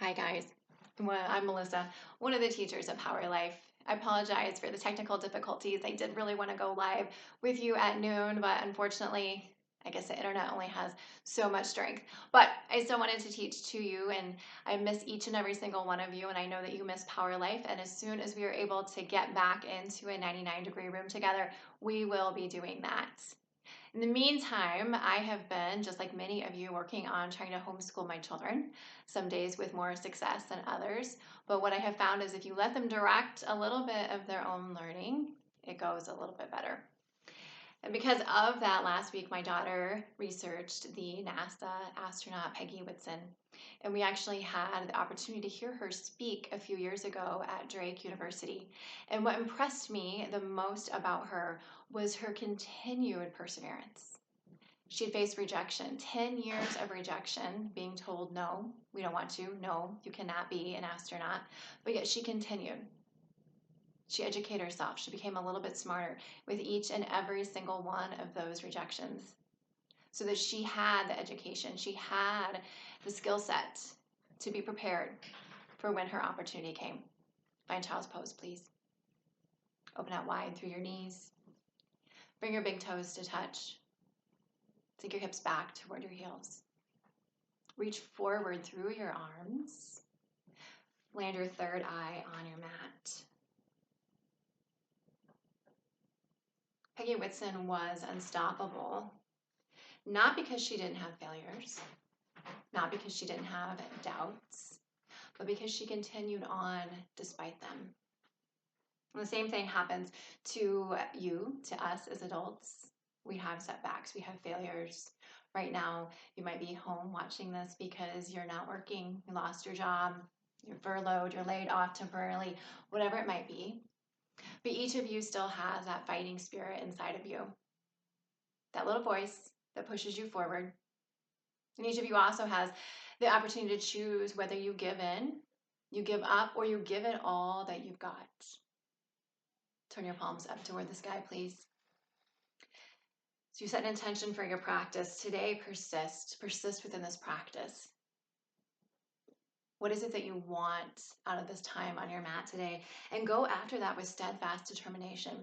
Hi guys, I'm Melissa, one of the teachers at Power Life. I apologize for the technical difficulties. I did really want to go live with you at noon, but unfortunately, I guess the internet only has so much strength. But I still wanted to teach to you, and I miss each and every single one of you, and I know that you miss Power Life. And as soon as we are able to get back into a 99-degree room together, we will be doing that. In the meantime, I have been, just like many of you, working on trying to homeschool my children, some days with more success than others. But what I have found is if you let them direct a little bit of their own learning, it goes a little bit better. And because of that, last week my daughter researched the NASA astronaut Peggy Whitson. And we actually had the opportunity to hear her speak a few years ago at Drake University. And what impressed me the most about her was her continued perseverance. She'd faced rejection, 10 years of rejection, being told, no, we don't want you. No, you cannot be an astronaut. But yet she continued. She educated herself. She became a little bit smarter with each and every single one of those rejections so that she had the education. She had the skill set to be prepared for when her opportunity came. Find child's pose, please. Open out wide through your knees. Bring your big toes to touch. Take your hips back toward your heels. Reach forward through your arms. Land your third eye on your mat. Peggy Whitson was unstoppable, not because she didn't have failures, not because she didn't have doubts, but because she continued on despite them. And the same thing happens to you, to us as adults. We have setbacks, we have failures. Right now, you might be home watching this because you're not working, you lost your job, you're furloughed, you're laid off temporarily, whatever it might be. But each of you still has that fighting spirit inside of you, that little voice that pushes you forward. And each of you also has the opportunity to choose whether you give in, you give up, or you give it all that you've got. Turn your palms up toward the sky, please. So you set an intention for your practice. Today, persist within this practice. What is it that you want out of this time on your mat today? And go after that with steadfast determination.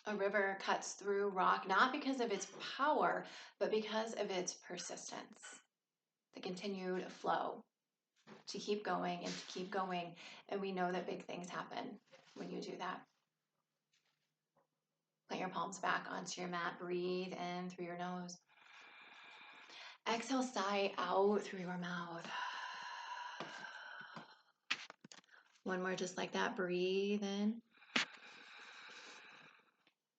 A river cuts through rock, not because of its power, but because of its persistence. The continued flow to keep going and to keep going. And we know that big things happen when you do that. Plant your palms back onto your mat. Breathe in through your nose. Exhale, sigh out through your mouth. One more just like that. Breathe in.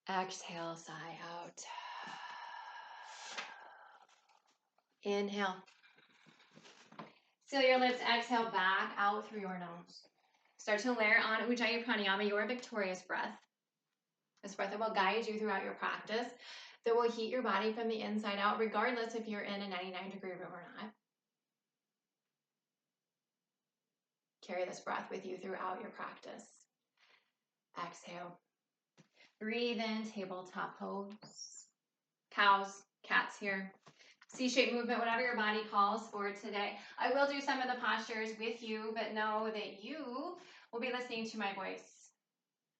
Exhale, sigh out. Inhale. Seal your lips. Exhale back out through your nose. Start to layer on Ujjayi Pranayama, your victorious breath. This breath that will guide you throughout your practice, that will heat your body from the inside out, regardless if you're in a 99-degree room or not. Carry this breath with you throughout your practice. Exhale. Breathe in, tabletop pose. Cows, cats here. C-shaped movement, whatever your body calls for today. I will do some of the postures with you, but know that you will be listening to my voice.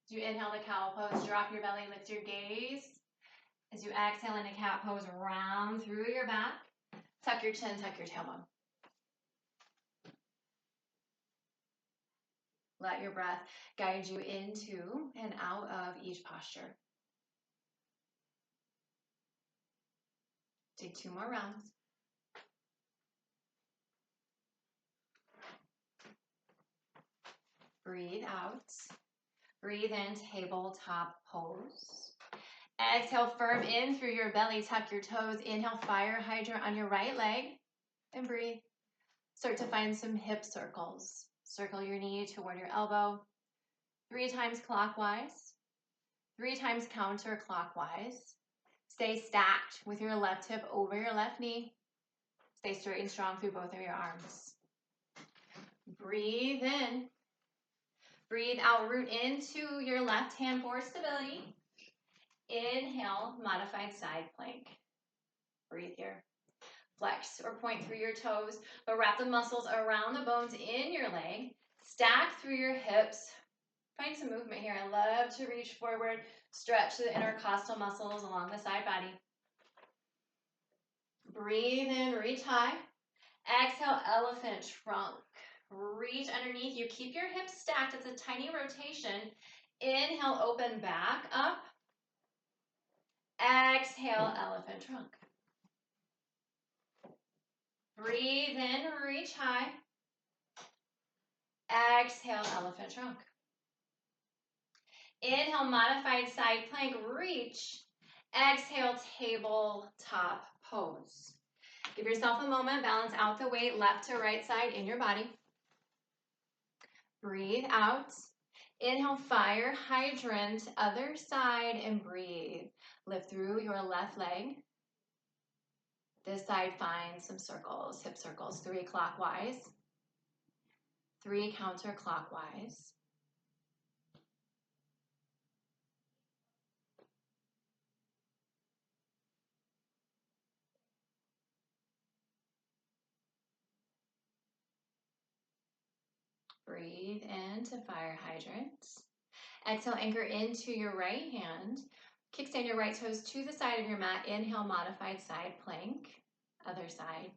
As you inhale the cow pose, drop your belly, lift your gaze. As you exhale into cat pose, round through your back. Tuck your chin, tuck your tailbone. Let your breath guide you into and out of each posture. Take 2 more rounds. Breathe out. Breathe in, tabletop pose. Exhale, firm in through your belly, tuck your toes. Inhale, fire hydrant on your right leg. And breathe. Start to find some hip circles. Circle your knee toward your elbow. 3 times clockwise. 3 times counterclockwise. Stay stacked with your left hip over your left knee. Stay straight and strong through both of your arms. Breathe in. Breathe out, root into your left hand for stability. Inhale, modified side plank. Breathe here. Flex or point through your toes, but wrap the muscles around the bones in your leg. Stack through your hips. Find some movement here. I love to reach forward, stretch the intercostal muscles along the side body. Breathe in, reach high. Exhale, elephant trunk. Reach underneath you. Keep your hips stacked. It's a tiny rotation. Inhale, open back up. Exhale, elephant trunk. Breathe in, reach high. Exhale, elephant trunk. Inhale, modified side plank, reach. Exhale, tabletop pose. Give yourself a moment, balance out the weight left to right side in your body. Breathe out. Inhale, fire hydrant, other side, and breathe. Lift through your left leg. This side, find some circles, hip circles, 3 clockwise, 3 counterclockwise. Breathe into fire hydrant. Exhale, anchor into your right hand. Kickstand your right toes to the side of your mat. Inhale, modified side plank, other side,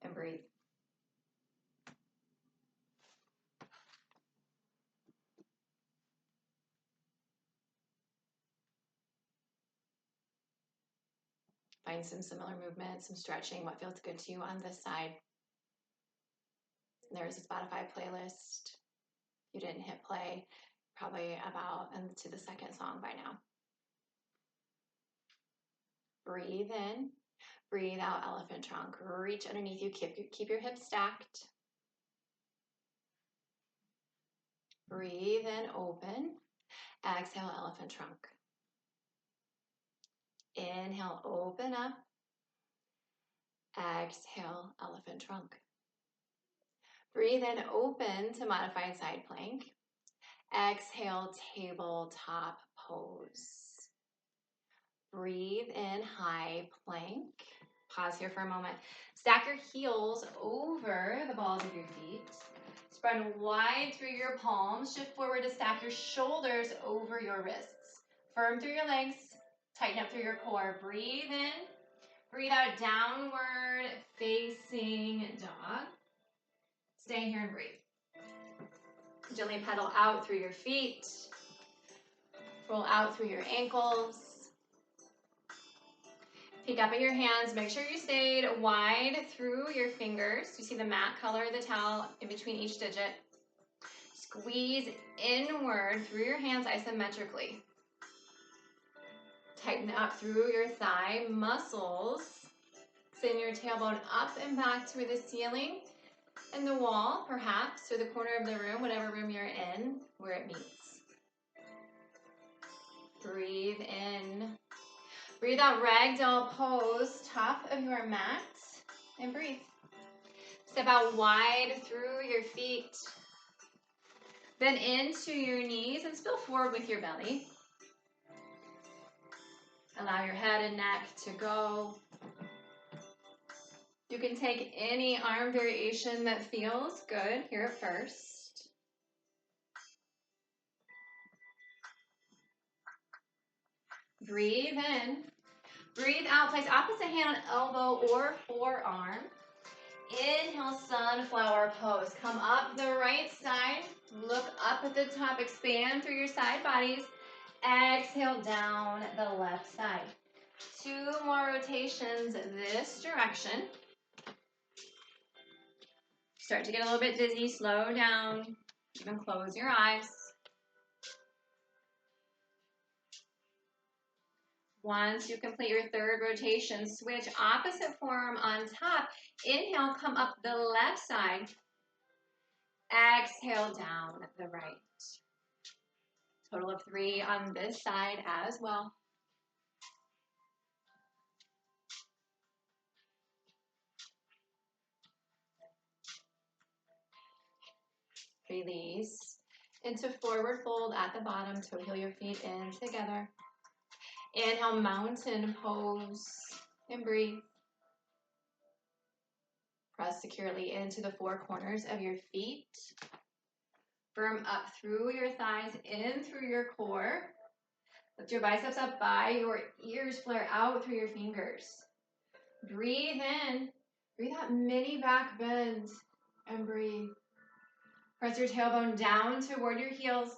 and breathe. Find some similar movement, some stretching, what feels good to you on this side. There's a Spotify playlist. If you didn't hit play, probably about to the second song by now. Breathe in, breathe out, elephant trunk. Reach underneath you, keep your hips stacked. Breathe in, open. Exhale, elephant trunk. Inhale, open up. Exhale, elephant trunk. Breathe in, open to modified side plank. Exhale, tabletop pose. Breathe in, high plank. Pause here for a moment. Stack your heels over the balls of your feet. Spread wide through your palms. Shift forward to stack your shoulders over your wrists. Firm through your legs. Tighten up through your core. Breathe in. Breathe out, downward facing dog. Stay here and breathe. Gently pedal out through your feet. Roll out through your ankles. Peek up at your hands. Make sure you stayed wide through your fingers. You see the mat color of the towel in between each digit. Squeeze inward through your hands isometrically. Tighten up through your thigh muscles. Send your tailbone up and back toward the ceiling and the wall, perhaps, or the corner of the room, whatever room you're in, where it meets. Breathe in. Breathe out, ragdoll pose, top of your mat, and breathe. Step out wide through your feet. Then into your knees and spill forward with your belly. Allow your head and neck to go. You can take any arm variation that feels good here at first. Breathe in. Breathe out. Place opposite hand on elbow or forearm. Inhale, sunflower pose. Come up the right side. Look up at the top. Expand through your side bodies. Exhale down the left side. 2 more rotations this direction. Start to get a little bit dizzy. Slow down. Even close your eyes. Once you complete your 3rd rotation, switch opposite forearm on top. Inhale, come up the left side. Exhale down the right. Total of 3 on this side as well. Release into forward fold at the bottom. Toe heel your feet in together. Inhale, mountain pose, and breathe. Press securely into the four corners of your feet. Firm up through your thighs, in through your core. Lift your biceps up by your ears, flare out through your fingers. Breathe in. Breathe out mini back bend and breathe. Press your tailbone down toward your heels.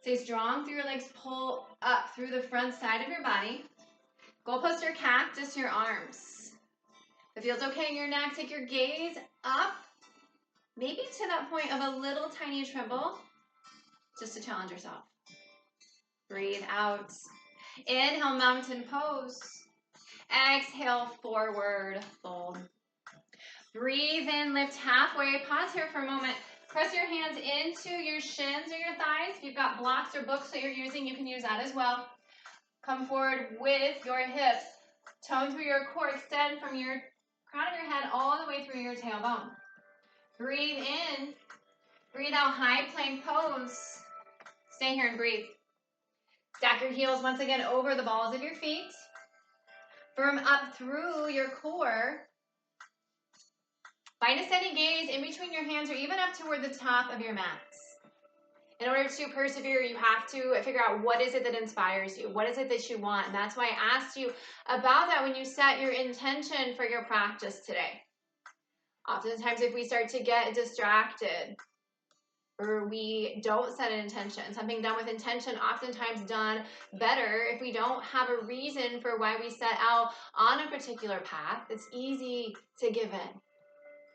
Stay strong through your legs. Pull up through the front side of your body. Goalpost or cactus your arms. If it feels okay in your neck, take your gaze up. Maybe to that point of a little tiny tremble, just to challenge yourself. Breathe out. Inhale, mountain pose. Exhale, forward fold. Breathe in, lift halfway. Pause here for a moment. Press your hands into your shins or your thighs. If you've got blocks or books that you're using, you can use that as well. Come forward with your hips. Tone through your core. Extend from your crown of your head all the way through your tailbone. Breathe in. Breathe out, high plank pose. Stay here and breathe. Stack your heels once again over the balls of your feet. Firm up through your core. Find a steady gaze in between your hands or even up toward the top of your mats. In order to persevere, you have to figure out what is it that inspires you? What is it that you want? And that's why I asked you about that when you set your intention for your practice today. Oftentimes, if we start to get distracted or we don't set an intention, something done with intention, oftentimes done better if we don't have a reason for why we set out on a particular path, it's easy to give in.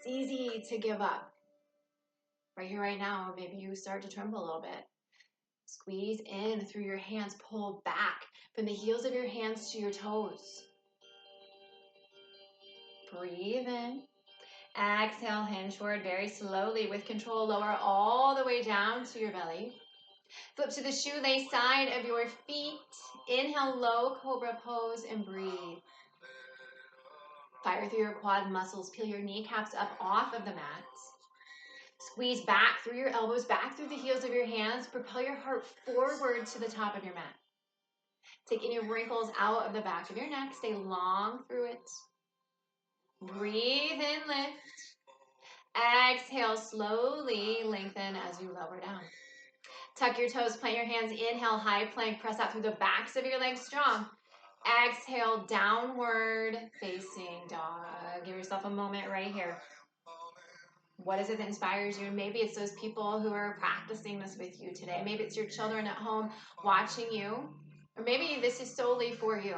It's easy to give up. Right here, right now, maybe you start to tremble a little bit. Squeeze in through your hands. Pull back from the heels of your hands to your toes. Breathe in. Exhale, hinge forward very slowly with control. Lower all the way down to your belly. Flip to the shoelace side of your feet. Inhale, low cobra pose and breathe. Fire through your quad muscles. Peel your kneecaps up off of the mat. Squeeze back through your elbows, back through the heels of your hands. Propel your heart forward to the top of your mat. Take any wrinkles out of the back of your neck. Stay long through it. Breathe in, lift. Exhale, slowly lengthen as you lower down. Tuck your toes, plant your hands. Inhale, high plank. Press out through the backs of your legs strong. Exhale, downward facing dog. Give yourself a moment right here. What is it that inspires you? And maybe it's those people who are practicing this with you today. Maybe it's your children at home watching you. Or maybe this is solely for you.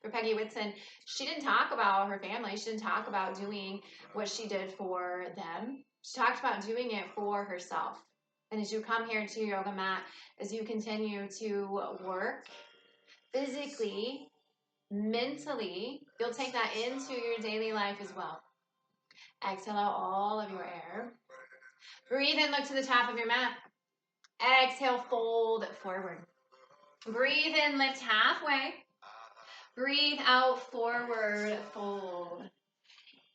For Peggy Whitson, she didn't talk about her family. She didn't talk about doing what she did for them. She talked about doing it for herself. And as you come here to your yoga mat, as you continue to work physically, mentally, you'll take that into your daily life as well. Exhale out all of your air. Breathe in, look to the top of your mat. Exhale, fold forward. Breathe in, lift halfway. Breathe out, forward fold.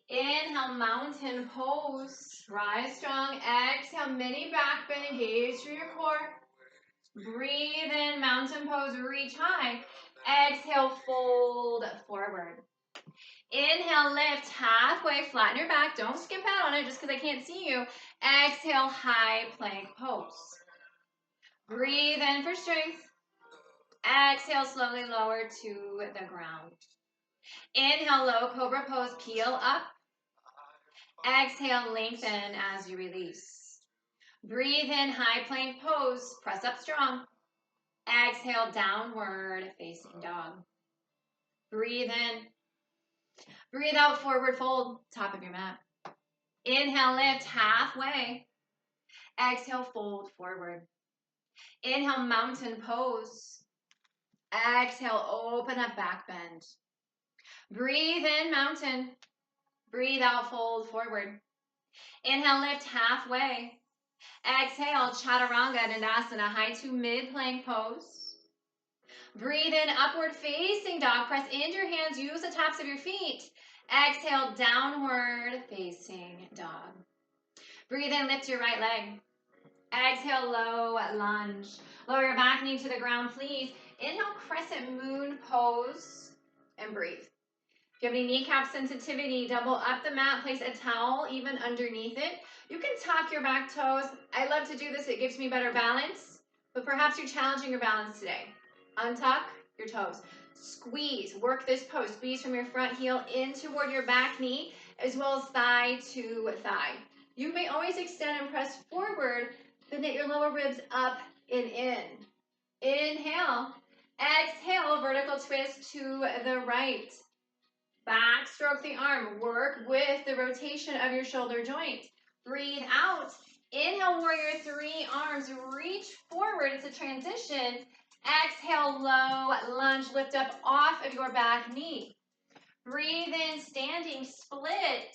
Inhale, mountain pose. Rise strong. Exhale, mini back bend. Engage through your core. Breathe in, mountain pose. Reach high. Exhale, fold forward. Inhale, lift halfway, flatten your back. Don't skip out on it just because I can't see you. Exhale, high plank pose. Breathe in for strength. Exhale, slowly lower to the ground. Inhale, low cobra pose, peel up. Exhale, lengthen as you release. Breathe in, high plank pose, press up strong. Exhale, downward facing dog. Breathe in. Breathe out, forward fold, top of your mat. Inhale, lift halfway. Exhale, fold forward. Inhale, mountain pose. Exhale, open up, back bend. Breathe in, mountain. Breathe out, fold forward. Inhale, lift halfway. Exhale, chaturanga dandasana, high to mid plank pose. Breathe in, upward facing dog. Press into your hands, use the tops of your feet. Exhale, downward facing dog. Breathe in, lift your right leg. Exhale, low lunge. Lower your back knee to the ground, please. Inhale, crescent moon pose and breathe. If you have any kneecap sensitivity, double up the mat, place a towel even underneath it. You can tuck your back toes. I love to do this, it gives me better balance, but perhaps you're challenging your balance today. Untuck your toes. Squeeze, work this pose. Squeeze from your front heel in toward your back knee, as well as thigh to thigh. You may always extend and press forward, but knit your lower ribs up and in. Inhale. Exhale, vertical twist to the right. Backstroke the arm. Work with the rotation of your shoulder joint. Breathe out. Inhale, warrior three, arms reach forward. It's a transition. Exhale, low lunge, lift up off of your back knee. Breathe in, standing split.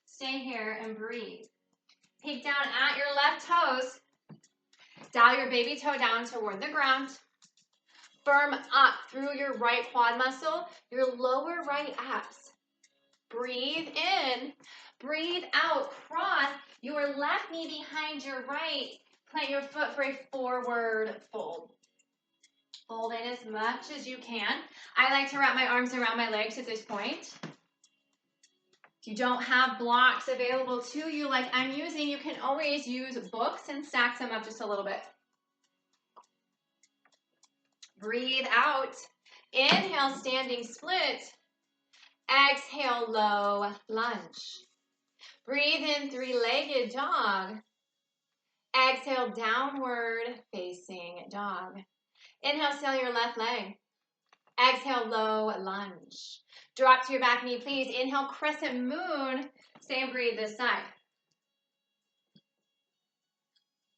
Stay here and breathe. Peek down at your left toes. Dial your baby toe down toward the ground. Firm up through your right quad muscle, your lower right abs. Breathe in, breathe out. Cross your left knee behind your right. Plant your foot for a forward fold. Fold in as much as you can. I like to wrap my arms around my legs at this point. If you don't have blocks available to you like I'm using, you can always use books and stack them up just a little bit. Breathe out. Inhale, standing split. Exhale, low lunge. Breathe in, three-legged dog. Exhale, downward facing dog. Inhale, sail your left leg. Exhale, low lunge. Drop to your back knee, please. Inhale, crescent moon. Stay and breathe this side.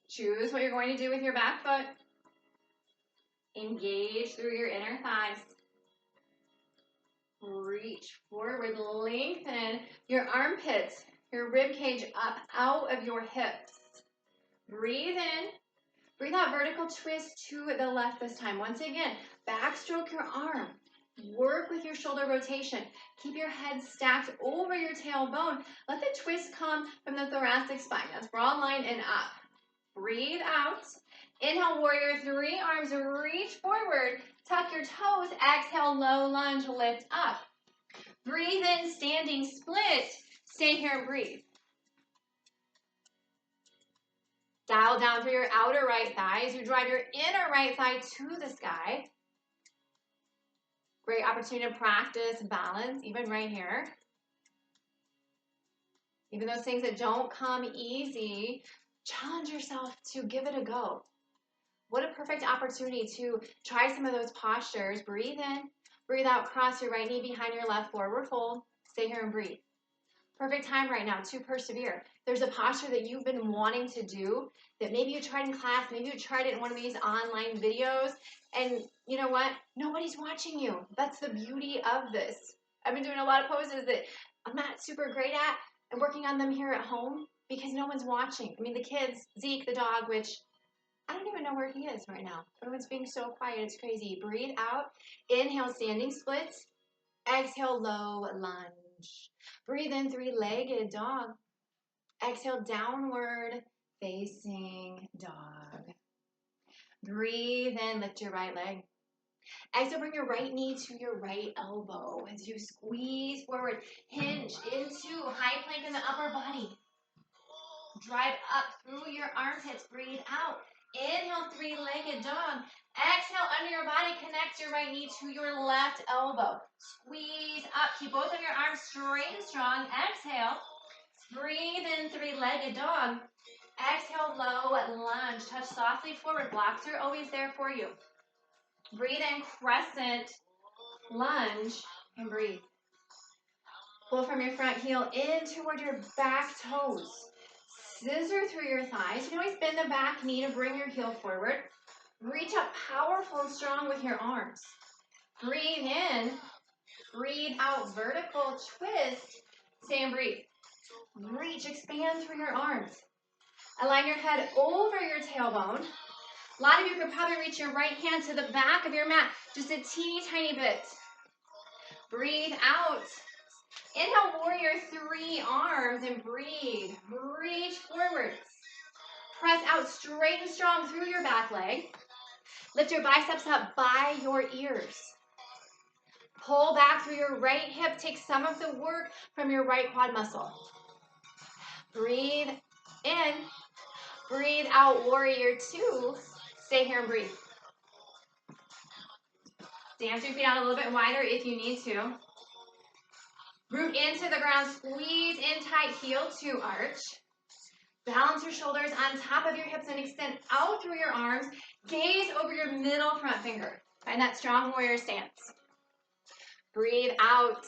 Choose what you're going to do with your back foot. Engage through your inner thighs. Reach forward, lengthen your armpits, your rib cage up out of your hips. Breathe in, breathe out, vertical twist to the left this time. Once again, backstroke your arm. Work with your shoulder rotation. Keep your head stacked over your tailbone. Let the twist come from the thoracic spine. That's broad line and up. Breathe out. Inhale, warrior three, arms reach forward. Tuck your toes. Exhale, low lunge, lift up. Breathe in, standing split. Stay here and breathe. Dial down through your outer right thigh as you drive your inner right thigh to the sky. Great opportunity to practice balance, even right here. Even those things that don't come easy, challenge yourself to give it a go. What a perfect opportunity to try some of those postures. Breathe in, breathe out, cross your right knee behind your left, forward fold. Stay here and breathe. Perfect time right now to persevere. There's a posture that you've been wanting to do that maybe you tried in class, maybe you tried it in one of these online videos, and you know what? Nobody's watching you. That's the beauty of this. I've been doing a lot of poses that I'm not super great at and working on them here at home because no one's watching. I mean, the kids, Zeke, the dog, which I don't even know where he is right now. Everyone's being so quiet. It's crazy. Breathe out. Inhale, standing splits. Exhale, low lunge. Breathe in, three-legged dog. Exhale, downward facing dog. Breathe in, lift your right leg. Exhale, bring your right knee to your right elbow as you squeeze forward. Hinge into high plank in the upper body. Drive up through your armpits. Breathe out. Inhale, three-legged dog. Exhale, under your body, connect your right knee to your left elbow. Squeeze up. Keep both of your arms straight and strong. Exhale. Breathe in, three-legged dog. Exhale, low lunge. Touch softly forward. Blocks are always there for you. Breathe in, crescent lunge, and breathe. Pull from your front heel in toward your back toes. Scissor through your thighs. You can always bend the back knee to bring your heel forward. Reach up powerful and strong with your arms. Breathe in. Breathe out. Vertical twist. Stay and breathe. Reach. Expand through your arms. Align your head over your tailbone. A lot of you could probably reach your right hand to the back of your mat. Just a teeny tiny bit. Breathe out. Inhale, warrior three, arms, and breathe. Reach forward. Press out straight and strong through your back leg. Lift your biceps up by your ears. Pull back through your right hip. Take some of the work from your right quad muscle. Breathe in. Breathe out, warrior two. Stay here and breathe. Dance your feet out a little bit wider if you need to. Root into the ground, squeeze in tight, heel to arch. Balance your shoulders on top of your hips and extend out through your arms. Gaze over your middle front finger. Find that strong warrior stance. Breathe out.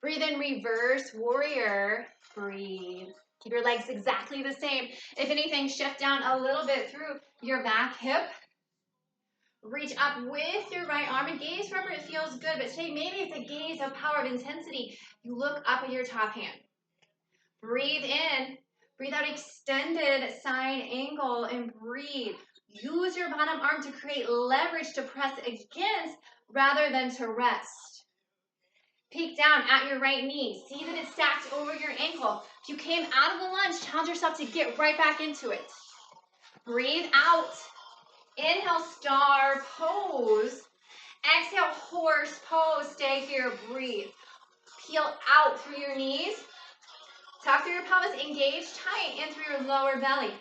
Breathe in, reverse warrior. Breathe. Keep your legs exactly the same. If anything, shift down a little bit through your back hip. Reach up with your right arm and gaze wherever it feels good. But today, maybe it's a gaze of power, of intensity. You look up at your top hand. Breathe in. Breathe out, extended side angle, and breathe. Use your bottom arm to create leverage to press against rather than to rest. Peek down at your right knee. See that it's stacked over your ankle. If you came out of the lunge, challenge yourself to get right back into it. Breathe out. Inhale, star pose. Exhale, horse pose. Stay here, breathe. Peel out through your knees. Tuck through your pelvis, engage tight in through your lower belly.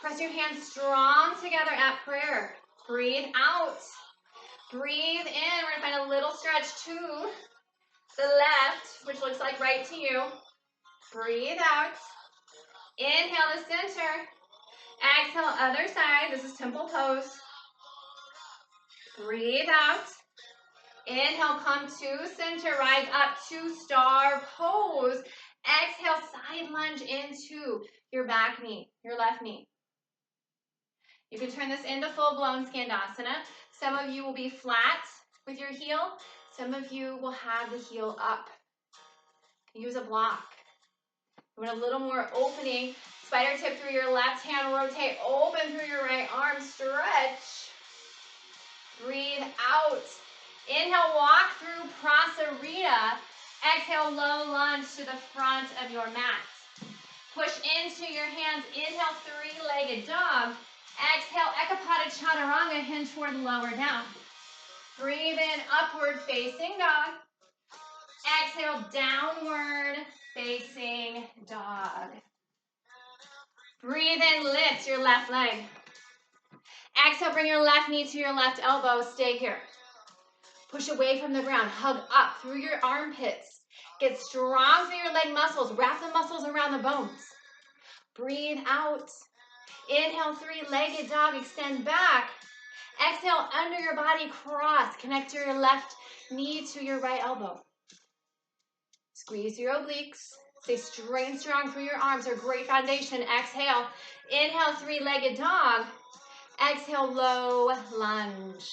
Press your hands strong together at prayer. Breathe out. Breathe in. We're gonna find a little stretch to the left, which looks like right to you. Breathe out. Inhale to center. Exhale, other side. This is temple pose. Breathe out. Inhale, come to center. Rise up to star pose. Exhale, side lunge into your back knee, your left knee. You can turn this into full-blown Skandasana. Some of you will be flat with your heel. Some of you will have the heel up. Use a block. You want a little more opening. Spider tip through your left hand. Rotate open through your right arm. Stretch. Breathe out. Inhale, walk through Prasarita. Exhale, low lunge to the front of your mat. Push into your hands. Inhale, three-legged dog. Exhale, Ekapada Chaturanga, hinge toward lower down. Breathe in, upward facing dog. Exhale, downward facing dog. Breathe in, lift your left leg. Exhale, bring your left knee to your left elbow. Stay here. Push away from the ground. Hug up through your armpits. Get strong through your leg muscles. Wrap the muscles around the bones. Breathe out. Inhale, three-legged dog. Extend back. Exhale, under your body, cross. Connect your left knee to your right elbow. Squeeze your obliques. Stay straight and strong through your arms. They're a great foundation. Exhale. Inhale, three-legged dog. Exhale, low lunge.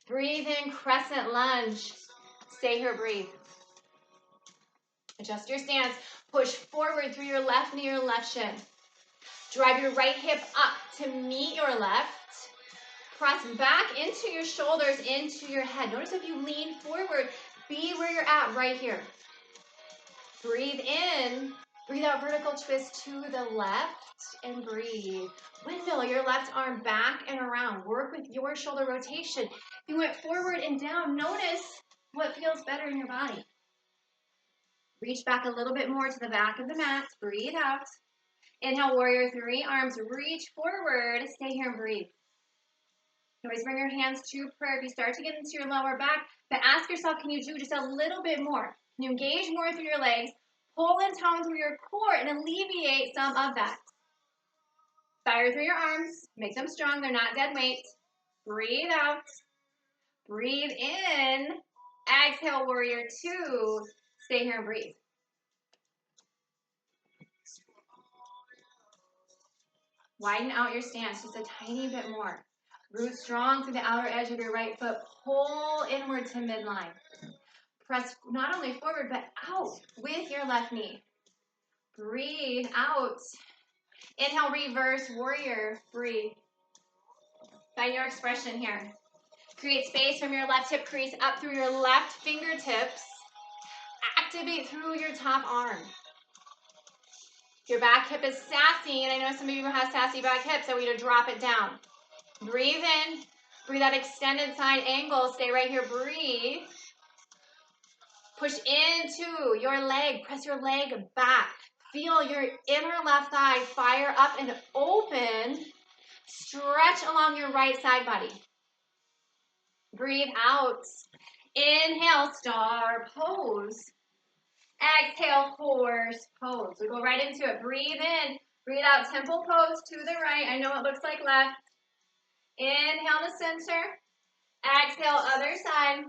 Breathe in, crescent lunge. Stay here, breathe. Adjust your stance. Push forward through your left knee or left shin. Drive your right hip up to meet your left. Press back into your shoulders, into your head. Notice if you lean forward, be where you're at right here. Breathe in. Breathe out, vertical twist to the left and breathe. Windmill your left arm back and around. Work with your shoulder rotation. If you went forward and down, notice what feels better in your body. Reach back a little bit more to the back of the mat. Breathe out. Inhale, warrior three. Arms reach forward. Stay here and breathe. You always bring your hands to prayer if you start to get into your lower back. But ask yourself, can you do just a little bit more? Can you engage more through your legs? Pull and tone through your core and alleviate some of that. Fire through your arms. Make them strong. They're not dead weight. Breathe out. Breathe in. Exhale, warrior two. Stay here and breathe. Widen out your stance just a tiny bit more. Root strong through the outer edge of your right foot. Pull inward to midline. Press not only forward, but out with your left knee. Breathe out. Inhale, reverse warrior. Breathe. Find your expression here. Create space from your left hip crease up through your left fingertips. Activate through your top arm. Your back hip is sassy, and I know some of you have sassy back hips, so we need to drop it down. Breathe in. Breathe out, extended side angle. Stay right here, breathe. Push into your leg, press your leg back. Feel your inner left thigh fire up and open. Stretch along your right side body. Breathe out. Inhale, star pose. Exhale, horse pose. We go right into it. Breathe in. Breathe out, temple pose to the right. I know it looks like left. Inhale to center. Exhale, other side.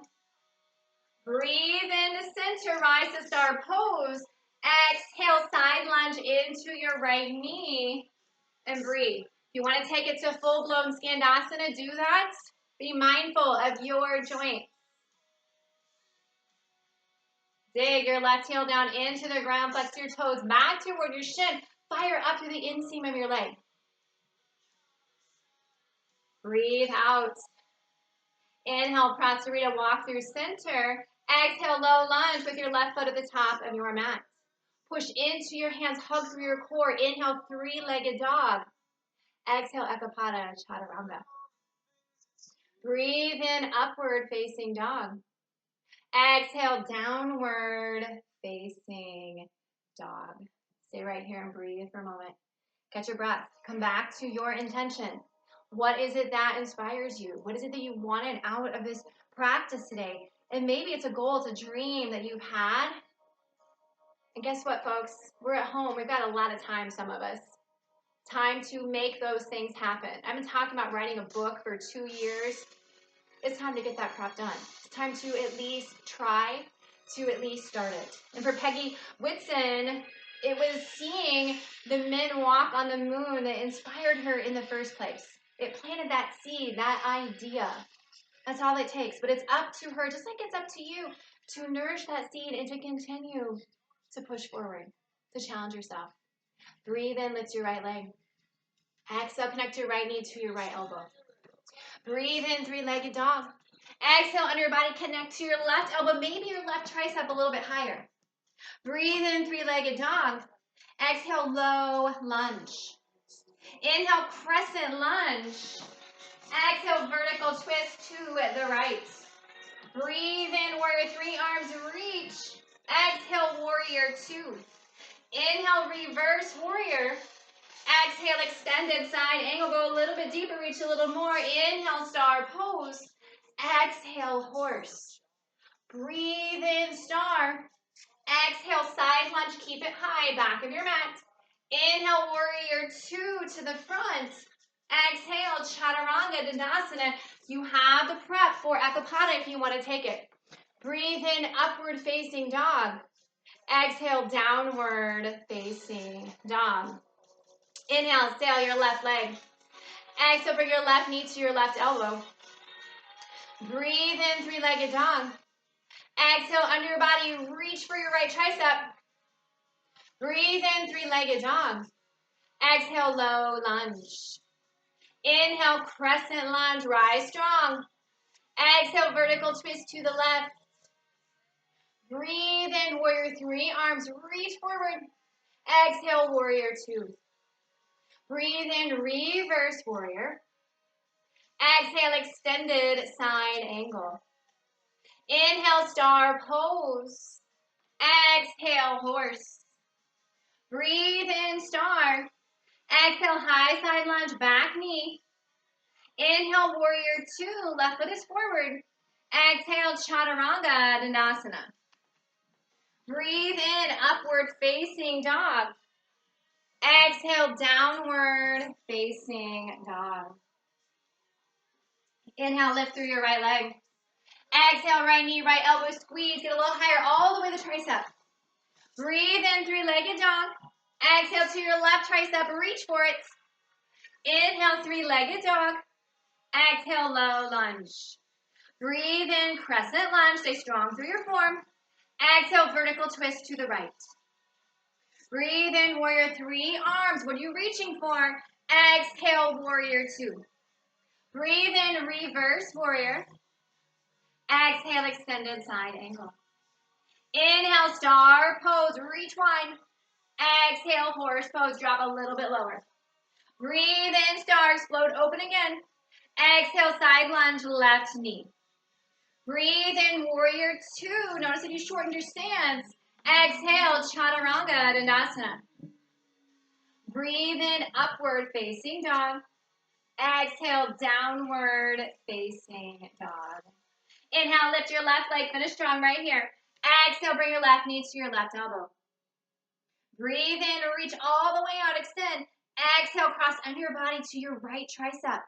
Breathe into center, rise to star pose. Exhale, side lunge into your right knee. And breathe. If you want to take it to full-blown Skandasana, do that. Be mindful of your joints. Dig your left heel down into the ground. Flex your toes back toward your shin. Fire up through the inseam of your leg. Breathe out. Inhale, Prasarita, walk through center. Exhale, low lunge with your left foot at the top of your mat. Push into your hands, hug through your core. Inhale, three-legged dog. Exhale, Ekapada, Chaturanga. Breathe in, upward facing dog. Exhale, downward facing dog. Stay right here and breathe for a moment. Catch your breath. Come back to your intention. What is it that inspires you? What is it that you wanted out of this practice today? And maybe it's a goal, it's a dream that you've had. And guess what, folks? We're at home. We've got a lot of time, some of us. Time to make those things happen. I've been talking about writing a book for 2 years. It's time to get that crap done. It's time to at least try, to at least start it. And for Peggy Whitson, it was seeing the men walk on the moon that inspired her in the first place. It planted that seed, that idea. That's all it takes. But it's up to her, just like it's up to you, to nourish that seed and to continue to push forward, to challenge yourself. Breathe in, lift your right leg. Exhale, connect your right knee to your right elbow. Breathe in, three-legged dog. Exhale, under your body, connect to your left elbow, maybe your left tricep a little bit higher. Breathe in, three-legged dog. Exhale, low lunge. Inhale, crescent lunge. Exhale, vertical twist to the right. Breathe in, warrior three, arms reach. Exhale, warrior two. Inhale, reverse warrior. Exhale, extended side angle. Go a little bit deeper, reach a little more. Inhale, star pose. Exhale, horse. Breathe in, star. Exhale, side lunge. Keep it high, back of your mat. Inhale, warrior two to the front. Exhale, chaturanga, dandasana. You have the prep for ekapada if you want to take it. Breathe in, upward facing dog. Exhale, downward facing dog. Inhale, sail your left leg. Exhale, bring your left knee to your left elbow. Breathe in, three-legged dog. Exhale, under your body, reach for your right tricep. Breathe in, three-legged dog. Exhale, low lunge. Inhale, crescent lunge, rise strong. Exhale, vertical twist to the left. Breathe in, warrior three, arms reach forward. Exhale, warrior two. Breathe in, reverse warrior. Exhale, extended side angle. Inhale, star pose. Exhale, horse. Breathe in, star. Exhale, high side lunge, back knee. Inhale, warrior two, left foot is forward. Exhale, chaturanga, dandasana. Breathe in, upward facing dog. Exhale, downward facing dog. Inhale, lift through your right leg. Exhale, right knee, right elbow, squeeze. Get a little higher all the way to the tricep. Breathe in, three-legged dog. Exhale to your left tricep, reach for it. Inhale, three-legged dog. Exhale, low lunge. Breathe in, crescent lunge. Stay strong through your form. Exhale, vertical twist to the right. Breathe in, warrior three, arms. What are you reaching for? Exhale, warrior two. Breathe in, reverse warrior. Exhale, extended side angle. Inhale, star pose, reach wide. Exhale, horse pose, drop a little bit lower. Breathe in, stars, float open again. Exhale, side lunge, left knee. Breathe in, warrior two. Notice if you shortened your stance. Exhale, chaturanga, dandasana. Breathe in, upward facing dog. Exhale, downward facing dog. Inhale, lift your left leg, finish strong right here. Exhale, bring your left knee to your left elbow. Breathe in, reach all the way out, extend. Exhale, cross under your body to your right tricep.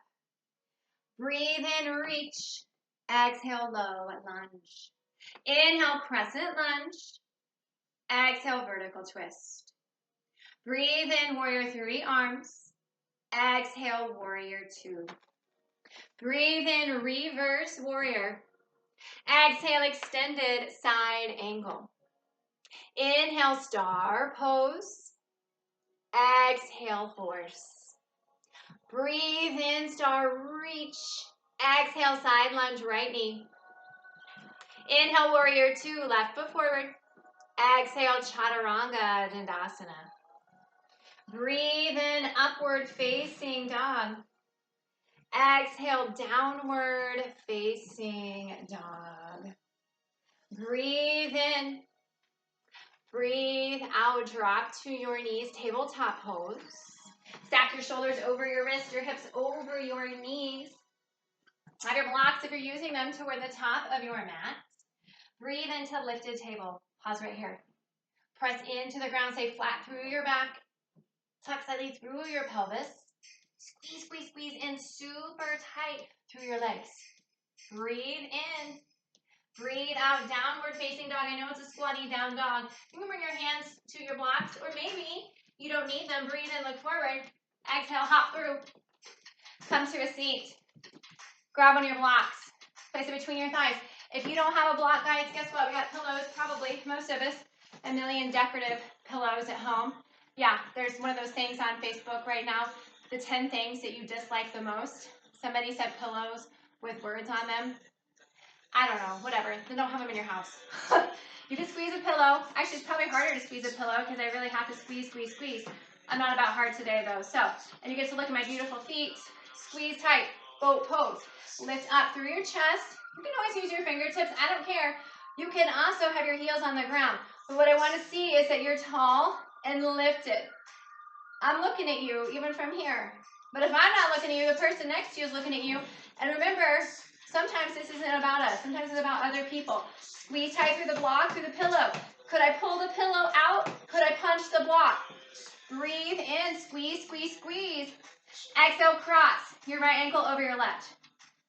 Breathe in, reach. Exhale, low lunge. Inhale, crescent lunge. Exhale, vertical twist. Breathe in, warrior three arms. Exhale, warrior two. Breathe in, reverse warrior. Exhale, extended side angle. Inhale, star pose. Exhale, horse. Breathe in, star reach. Exhale, side lunge, right knee. Inhale, warrior two, left foot forward. Exhale, chaturanga, dandasana. Breathe in, upward facing dog. Exhale, downward facing dog. Breathe in. Breathe out, drop to your knees, tabletop pose. Stack your shoulders over your wrists, your hips over your knees. Have your blocks, if you're using them, toward the top of your mat. Breathe into lifted table. Pause right here. Press into the ground, stay flat through your back. Tuck slightly through your pelvis. Squeeze, squeeze, squeeze in super tight through your legs. Breathe in. Breathe out, downward facing dog. I know it's a squatty down dog. You can bring your hands to your blocks, or maybe you don't need them. Breathe in, look forward. Exhale, hop through. Come to a seat. Grab one of your blocks. Place it between your thighs. If you don't have a block, guys, guess what? We got pillows, probably, most of us. A million decorative pillows at home. Yeah, there's one of those things on Facebook right now. The 10 things that you dislike the most. Somebody said pillows with words on them. I don't know, whatever. Then don't have them in your house. You can squeeze a pillow. Actually, it's probably harder to squeeze a pillow because I really have to squeeze, squeeze, squeeze. I'm not about hard today, though. So, and you get to look at my beautiful feet. Squeeze tight. Boat pose. Lift up through your chest. You can always use your fingertips. I don't care. You can also have your heels on the ground. But what I want to see is that you're tall and lifted. I'm looking at you even from here. But if I'm not looking at you, the person next to you is looking at you. And remember, sometimes this isn't about us. Sometimes it's about other people. Squeeze tight through the block, through the pillow. Could I pull the pillow out? Could I punch the block? Breathe in, squeeze, squeeze, squeeze. Exhale, cross your right ankle over your left.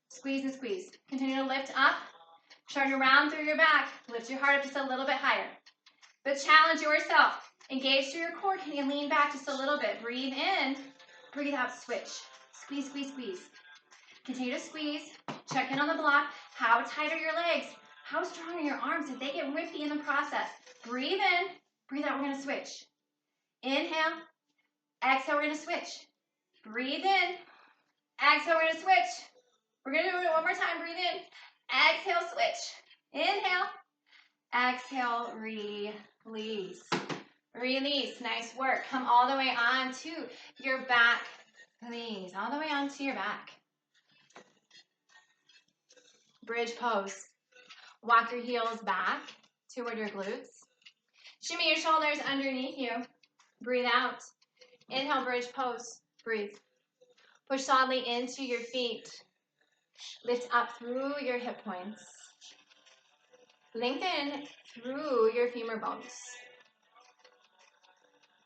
Squeeze and squeeze. Continue to lift up. Turn around through your back. Lift your heart up just a little bit higher. But challenge yourself. Engage through your core. Can you lean back just a little bit? Breathe in. Breathe out, switch. Squeeze, squeeze, squeeze. Continue to squeeze. Check in on the block. How tight are your legs? How strong are your arms? Did they get wimpy in the process? Breathe in. Breathe out. We're going to switch. Inhale. Exhale. We're going to switch. Breathe in. Exhale. We're going to switch. We're going to do it one more time. Breathe in. Exhale. Switch. Inhale. Exhale. Release. Release. Nice work. Come all the way onto your back, please. All the way onto your back. Bridge pose. Walk your heels back toward your glutes. Shimmy your shoulders underneath you. Breathe out. Inhale, bridge pose. Breathe. Push solidly into your feet. Lift up through your hip points. Lengthen through your femur bones.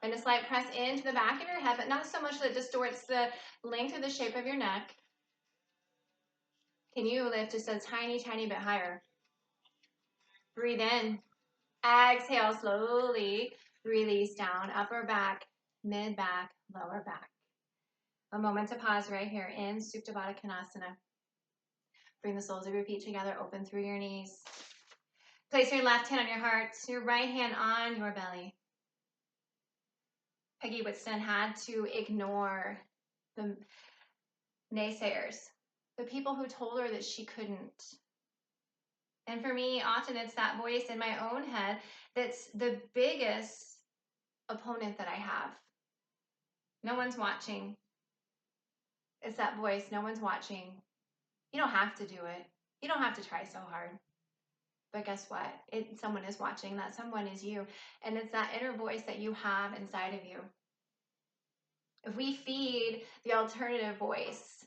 And a slight press into the back of your head, but not so much that it distorts the length or the shape of your neck. Can you lift just a tiny, tiny bit higher? Breathe in. Exhale, slowly release down. Upper back, mid back, lower back. A moment to pause right here in Supta Baddha Konasana. Bring the soles of your feet together, open through your knees. Place your left hand on your heart, your right hand on your belly. Peggy Whitson had to ignore the naysayers, the people who told her that she couldn't. And for me, often it's that voice in my own head that's the biggest opponent that I have. No one's watching. It's that voice. No one's watching. You don't have to do it. You don't have to try so hard. But guess what? Someone is watching. That someone is you. And it's that inner voice that you have inside of you. If we feed the alternative voice,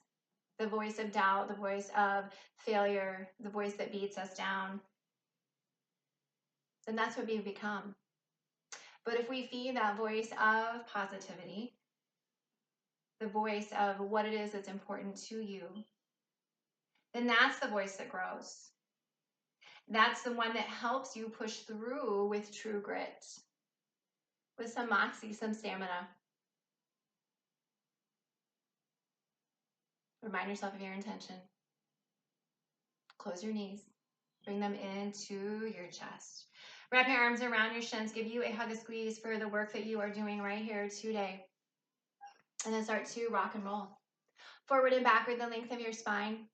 the voice of doubt, the voice of failure, the voice that beats us down, then that's what we become. But if we feed that voice of positivity, the voice of what it is that's important to you, then that's the voice that grows. That's the one that helps you push through with true grit, with some moxie, some stamina. Remind yourself of your intention. Close your knees. Bring them into your chest. Wrap your arms around your shins. Give you a hug, a squeeze for the work that you are doing right here today. And then start to rock and roll. Forward and backward, the length of your spine.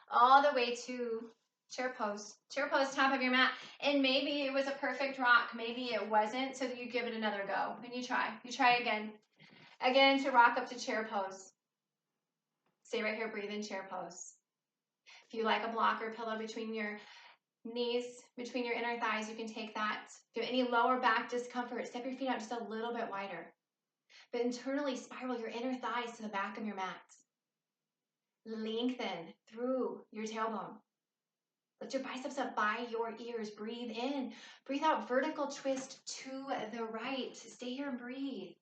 All the way to chair pose. Chair pose, top of your mat. And maybe it was a perfect rock. Maybe it wasn't. So you give it another go. And you try. You try again. Again to rock up to chair pose. Stay right here. Breathe in chair pose. If you like a block or pillow between your knees, between your inner thighs, you can take that. If you have any lower back discomfort, step your feet out just a little bit wider. But internally spiral your inner thighs to the back of your mat. Lengthen through your tailbone. Lift your biceps up by your ears. Breathe in. Breathe out. Vertical twist to the right. Stay here and breathe.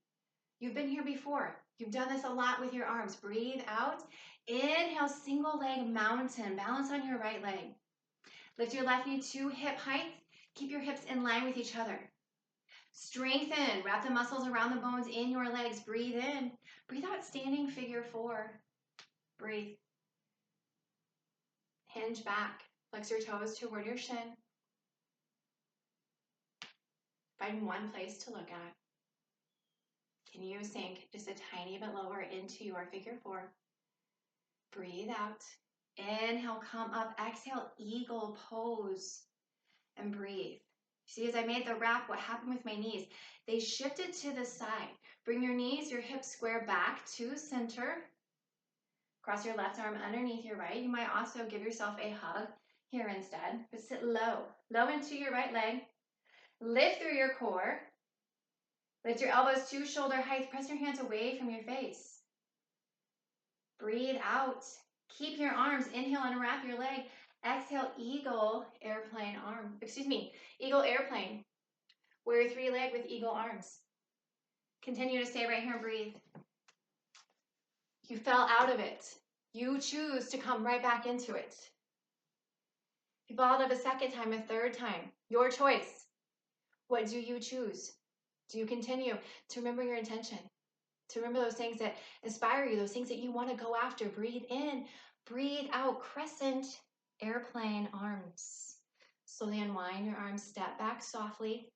You've been here before. You've done this a lot with your arms. Breathe out. Inhale, single leg mountain. Balance on your right leg. Lift your left knee to hip height. Keep your hips in line with each other. Strengthen. Wrap the muscles around the bones in your legs. Breathe in. Breathe out, standing figure 4. Breathe. Hinge back. Flex your toes toward your shin. Find one place to look at. Can you sink just a tiny bit lower into your figure 4? Breathe out. Inhale, come up. Exhale, eagle pose. And breathe. See, as I made the wrap, what happened with my knees? They shifted to the side. Bring your knees, your hips square back to center. Cross your left arm underneath your right. You might also give yourself a hug here instead, but sit low. Low into your right leg. Lift through your core. Lift your elbows to shoulder height. Press your hands away from your face. Breathe out. Keep your arms. Inhale, unwrap your leg. Exhale, eagle airplane arm. Eagle airplane. Warrior 3 leg with eagle arms. Continue to stay right here and breathe. You fell out of it. You choose to come right back into it. You fall out of a second time, a third time. Your choice. What do you choose? Do you continue to remember your intention? To remember those things that inspire you, those things that you want to go after. Breathe in, breathe out. Crescent airplane arms. Slowly unwind your arms, step back softly.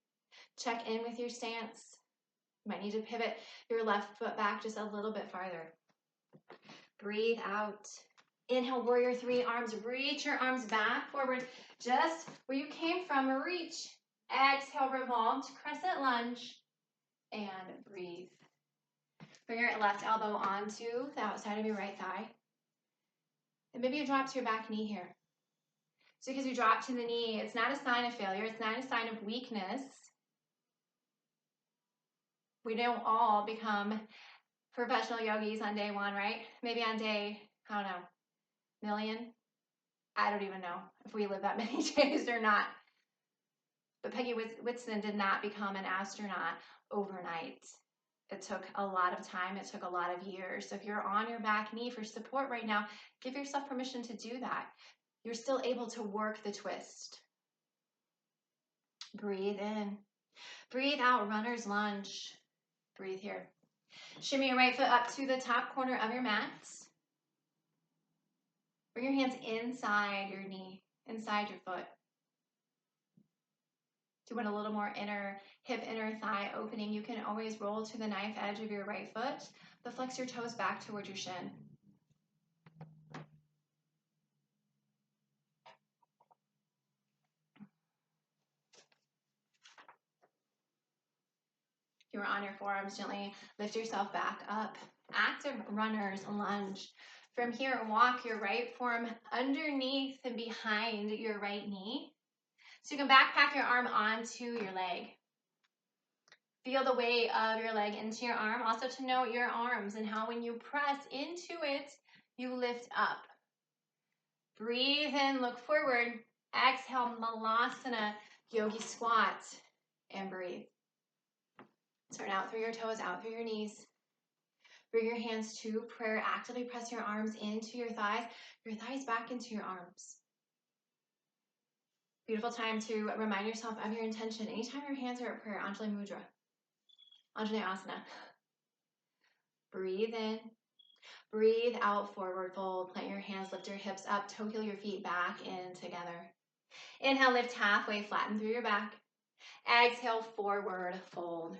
Check in with your stance. You might need to pivot your left foot back just a little bit farther. Breathe out. Inhale, warrior 3 arms. Reach your arms back forward, just where you came from. Reach. Exhale, revolve to crescent lunge. And breathe. Bring your left elbow onto the outside of your right thigh. And maybe you drop to your back knee here. So because you drop to the knee, it's not a sign of failure. It's not a sign of weakness. We don't all become professional yogis on day 1, right? Maybe on day, I don't know, million. I don't even know if we live that many days or not. But Peggy Whitson did not become an astronaut overnight. It took a lot of time. It took a lot of years. So if you're on your back knee for support right now, give yourself permission to do that. You're still able to work the twist. Breathe in. Breathe out, runner's lunge. Breathe here. Shimmy your right foot up to the top corner of your mat. Bring your hands inside your knee, inside your foot. If you want a little more inner hip, inner thigh opening, you can always roll to the knife edge of your right foot, but flex your toes back towards your shin. If you're on your forearms, gently lift yourself back up. Active runner's lunge. From here, walk your right forearm underneath and behind your right knee. So you can backpack your arm onto your leg. Feel the weight of your leg into your arm. Also to note your arms and how when you press into it, you lift up. Breathe in, look forward. Exhale, Malasana, Yogi Squat, and breathe. Turn out through your toes, out through your knees. Bring your hands to prayer. Actively press your arms into your thighs back into your arms. Beautiful time to remind yourself of your intention. Anytime your hands are at prayer, Anjali Mudra, Anjali Asana. Breathe in. Breathe out, forward fold. Plant your hands, lift your hips up, toe heel your feet back in together. Inhale, lift halfway, flatten through your back. Exhale, forward fold.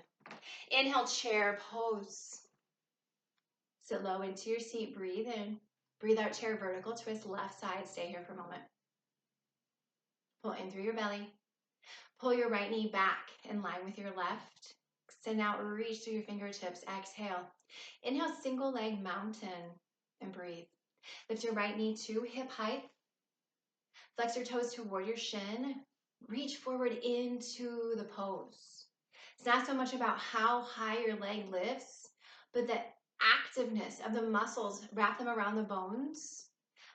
Inhale, chair pose. Sit low into your seat, breathe in. Breathe out, chair vertical twist, left side. Stay here for a moment. Pull in through your belly. Pull your right knee back in line with your left. Extend out, reach through your fingertips. Exhale. Inhale, single leg mountain and breathe. Lift your right knee to hip height. Flex your toes toward your shin. Reach forward into the pose. It's not so much about how high your leg lifts, but the activeness of the muscles. Wrap them around the bones.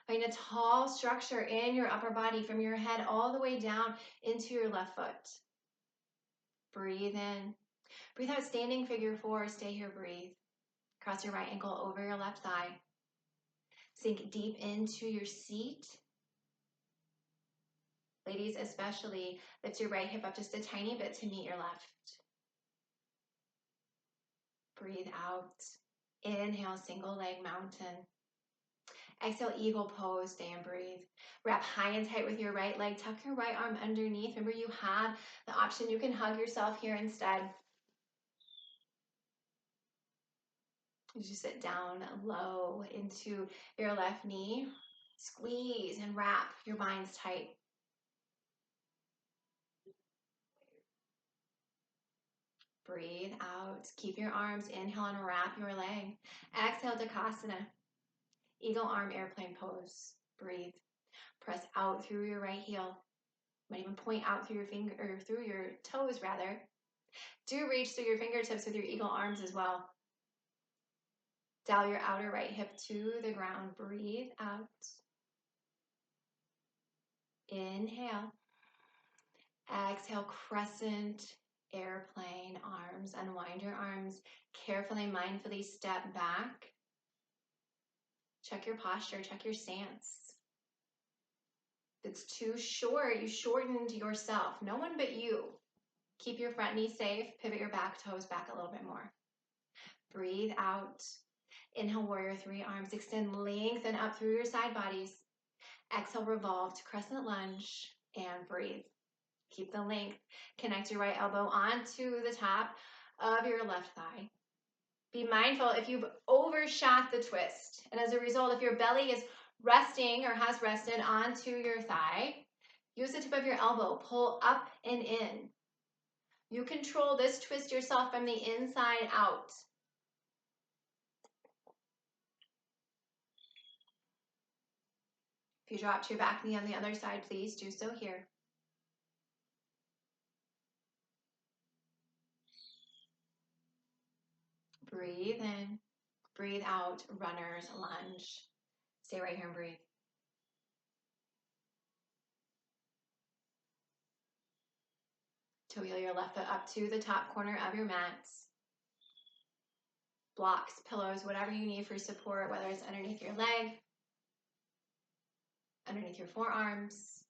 Find a tall structure in your upper body from your head all the way down into your left foot. Breathe in. Breathe out, standing figure four. Stay here, breathe. Cross your right ankle over your left thigh. Sink deep into your seat. Ladies especially, lift your right hip up just a tiny bit to meet your left. Breathe out. Inhale, single leg mountain. Exhale, eagle pose. Stay and breathe. Wrap high and tight with your right leg. Tuck your right arm underneath. Remember, you have the option. You can hug yourself here instead. As you sit down low into your left knee, squeeze and wrap your binds tight. Breathe out. Keep your arms. Inhale and wrap your leg. Exhale, Takasana. Eagle arm airplane pose. Breathe. Press out through your right heel. Might even point out through your finger or through your toes rather. Do reach through your fingertips with your eagle arms as well. Dial your outer right hip to the ground. Breathe out. Inhale. Exhale, crescent airplane arms. Unwind your arms. Carefully, mindfully step back. Check your posture, check your stance. If it's too short, you shortened yourself. No one but you. Keep your front knee safe. Pivot your back toes back a little bit more. Breathe out. Inhale, warrior three, arms extend, lengthen up through your side bodies. Exhale, revolve to crescent lunge and breathe. Keep the length. Connect your right elbow onto the top of your left thigh. Be mindful if you've overshot the twist. And as a result, if your belly is resting or has rested onto your thigh, use the tip of your elbow. Pull up and in. You control this twist yourself from the inside out. If you dropped your back knee on the other side, please do so here. Breathe in, breathe out, runner's lunge. Stay right here and breathe. Toe heel your left foot up to the top corner of your mat. Blocks, pillows, whatever you need for support, whether it's underneath your leg, underneath your forearms.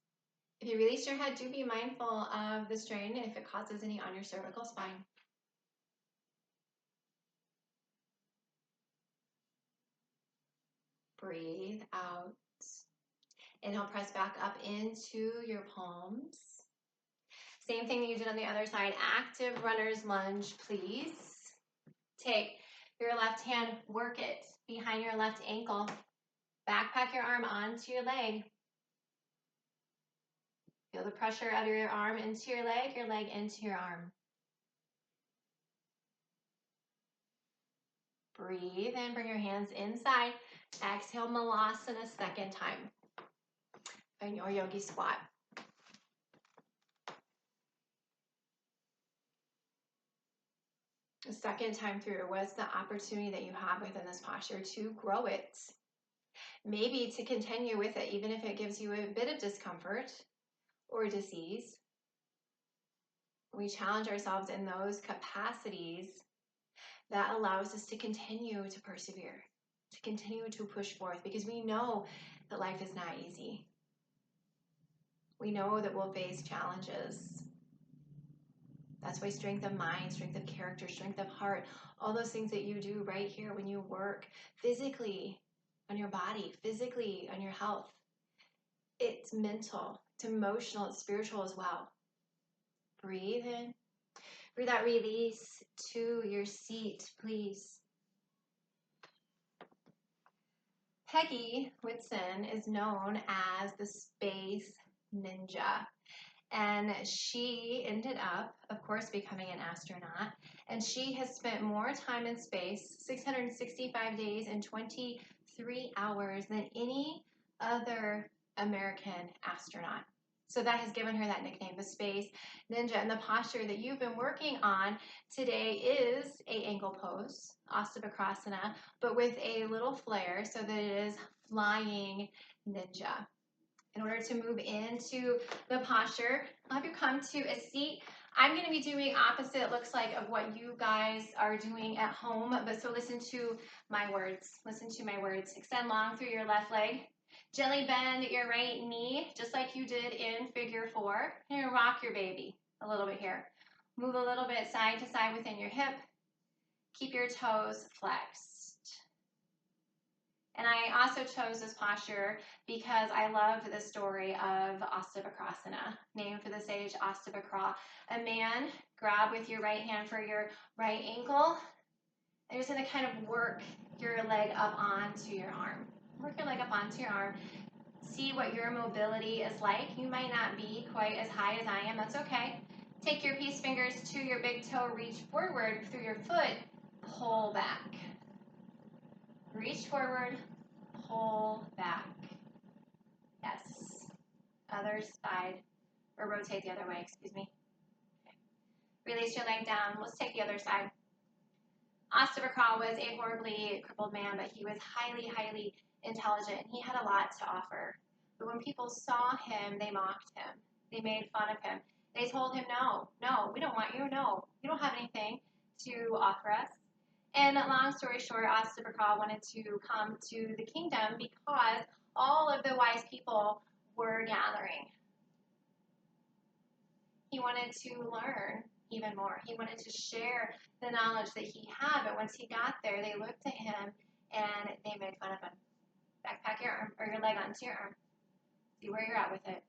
If you release your head, do be mindful of the strain if it causes any on your cervical spine. Breathe out. Inhale, press back up into your palms. Same thing that you did on the other side. Active runner's lunge, please. Take your left hand, work it behind your left ankle. Backpack your arm onto your leg. Feel the pressure of your arm into your leg into your arm. Breathe in, bring your hands inside. Exhale, Malasana second time. And your Yogi Squat. The second time through, what's the opportunity that you have within this posture to grow it? Maybe to continue with it, even if it gives you a bit of discomfort or disease. We challenge ourselves in those capacities that allows us to continue to persevere, to continue to push forth, because we know that life is not easy. We know that we'll face challenges. That's why strength of mind, strength of character, strength of heart, all those things that you do right here when you work physically on your body, physically on your health, it's mental, it's emotional, it's spiritual as well. Breathe in. Breathe out, release to your seat, please. Peggy Whitson is known as the Space Ninja. And she ended up, of course, becoming an astronaut. And she has spent more time in space, 665 days and 23 hours, than any other American astronaut. So that has given her that nickname, the Space Ninja. And the posture that you've been working on today is a ankle pose, Astabhakrasana, but with a little flare so that it is flying ninja. In order to move into the posture, I'll have you come to a seat. I'm going to be doing opposite, it looks like, of what you guys are doing at home. But so listen to my words. Listen to my words. Extend long through your left leg. Gently bend your right knee, just like you did in figure 4. And rock your baby a little bit here. Move a little bit side to side within your hip. Keep your toes flexed. And I also chose this posture because I loved the story of Astabhakrasana, named for the sage Astabhakra. A man, grab with your right hand for your right ankle, and you're just going to kind of work your leg up onto your arm. Work your leg up onto your arm. See what your mobility is like. You might not be quite as high as I am. That's okay. Take your peace fingers to your big toe. Reach forward through your foot. Pull back. Reach forward, pull back. Yes. Other side, or rotate the other way, excuse me. Okay. Release your leg down. Let's take the other side. Astabhakra was a horribly crippled man, but he was highly, highly intelligent. He had a lot to offer. But when people saw him, they mocked him. They made fun of him. They told him, no, we don't want you. No, you don't have anything to offer us. And long story short, Astabhakra wanted to come to the kingdom because all of the wise people were gathering. He wanted to learn even more. He wanted to share the knowledge that he had, but once he got there, they looked at him and they made fun of him. Backpack your arm, or your leg onto your arm. See where you're at with it.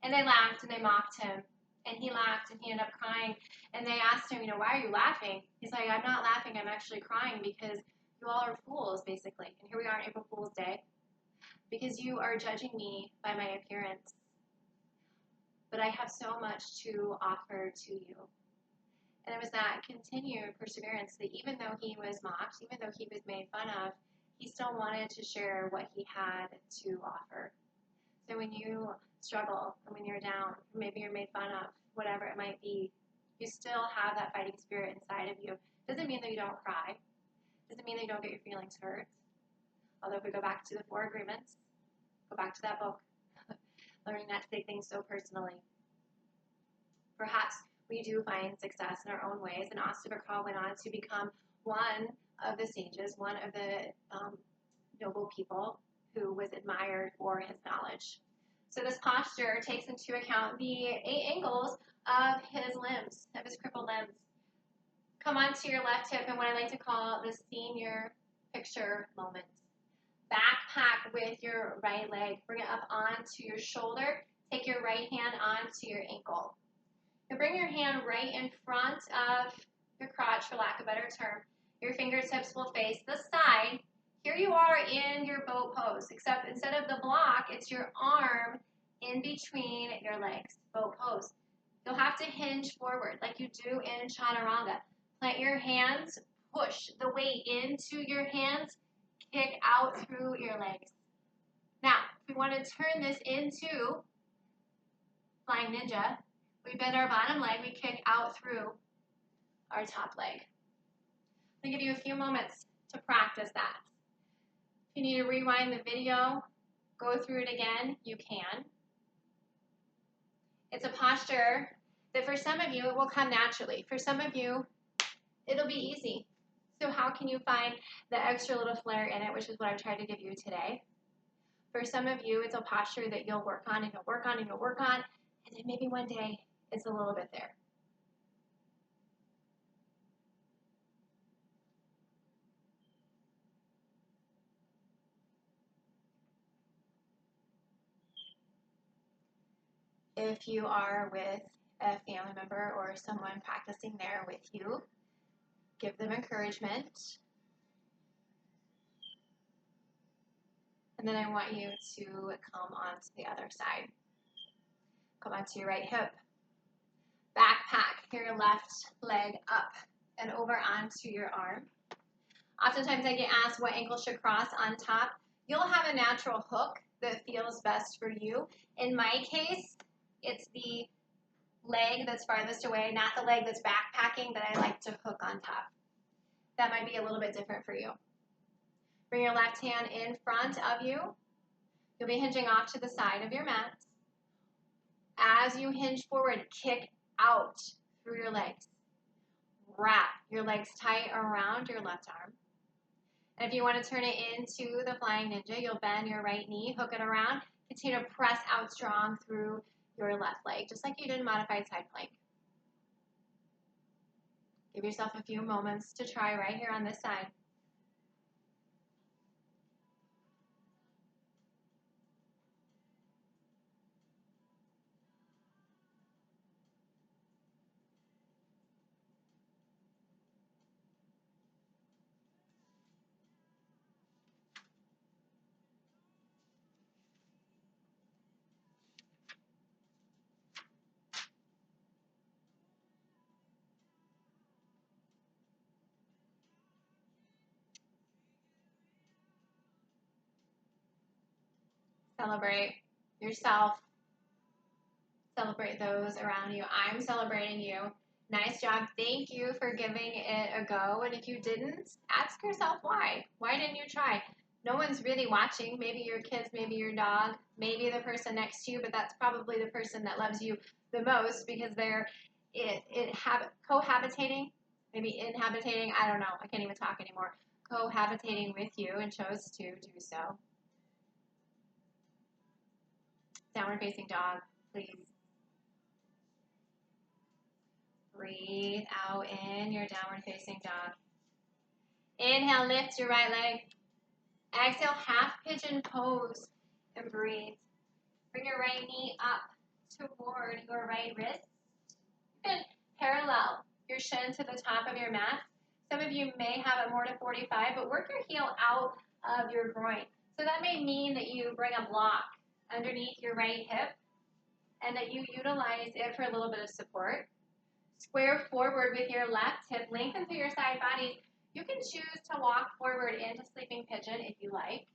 And they laughed and they mocked him. And he laughed and he ended up crying. And they asked him, why are you laughing? He's like, I'm not laughing, I'm actually crying because you all are fools, basically. And here we are on April Fool's Day. Because you are judging me by my appearance. But I have so much to offer to you. And it was that continued perseverance that even though he was mocked, even though he was made fun of, he still wanted to share what he had to offer. So when you struggle, or when you're down, or maybe you're made fun of, whatever it might be, you still have that fighting spirit inside of you. Doesn't mean that you don't cry. Doesn't mean that you don't get your feelings hurt. Although if we go back to the 4 agreements, go back to that book, learning not to take things so personally. Perhaps we do find success in our own ways, and Astabhakra went on to become one of the sages, one of the noble people who was admired for his knowledge. So this posture takes into account the 8 angles of his limbs, of his crippled limbs. Come onto your left hip in what I like to call the senior picture moment. Backpack with your right leg. Bring it up onto your shoulder. Take your right hand onto your ankle. And bring your hand right in front of your crotch, for lack of a better term. Your fingertips will face the side. Here you are in your boat pose, except instead of the block, it's your arm in between your legs, boat pose. You'll have to hinge forward like you do in chaturanga. Plant your hands, push the weight into your hands, kick out through your legs. Now, if we want to turn this into Flying Ninja, we bend our bottom leg, we kick out through our top leg. I'll give you a few moments to practice that. If you need to rewind the video, go through it again, you can. It's a posture that for some of you, it will come naturally. For some of you, it'll be easy. So how can you find the extra little flair in it, which is what I've tried to give you today? For some of you, it's a posture that you'll work on and you'll work on and you'll work on, and then maybe one day it's a little bit there. If you are with a family member or someone practicing there with you, give them encouragement. And then I want you to come onto the other side. Come onto your right hip. Backpack your left leg up and over onto your arm. Oftentimes I get asked what ankle should cross on top. You'll have a natural hook that feels best for you. In my case, it's the leg that's farthest away, not the leg that's backpacking, that I like to hook on top. That might be a little bit different for you. Bring your left hand in front of you. You'll be hinging off to the side of your mat. As you hinge forward, kick out through your legs. Wrap your legs tight around your left arm. And if you want to turn it into the Flying Ninja, you'll bend your right knee, hook it around, continue to press out strong through your left leg, just like you did in modified side plank. Give yourself a few moments to try right here on this side. Celebrate yourself. Celebrate those around you. I'm celebrating you. Nice job. Thank you for giving it a go. And if you didn't, ask yourself why. Why didn't you try? No one's really watching. Maybe your kids, maybe your dog, maybe the person next to you, but that's probably the person that loves you the most because they're cohabitating, maybe inhabitating. I don't know. I can't even talk anymore. Cohabitating with you and chose to do so. Downward facing dog, please. Breathe out in your downward facing dog. Inhale, lift your right leg. Exhale, half pigeon pose and breathe. Bring your right knee up toward your right wrist. You can parallel your shin to the top of your mat. Some of you may have it more to 45, but work your heel out of your groin. So that may mean that you bring a block underneath your right hip and that you utilize it for a little bit of support. Square forward with your left hip, lengthen through your side bodies. You can choose to walk forward into sleeping pigeon if you like.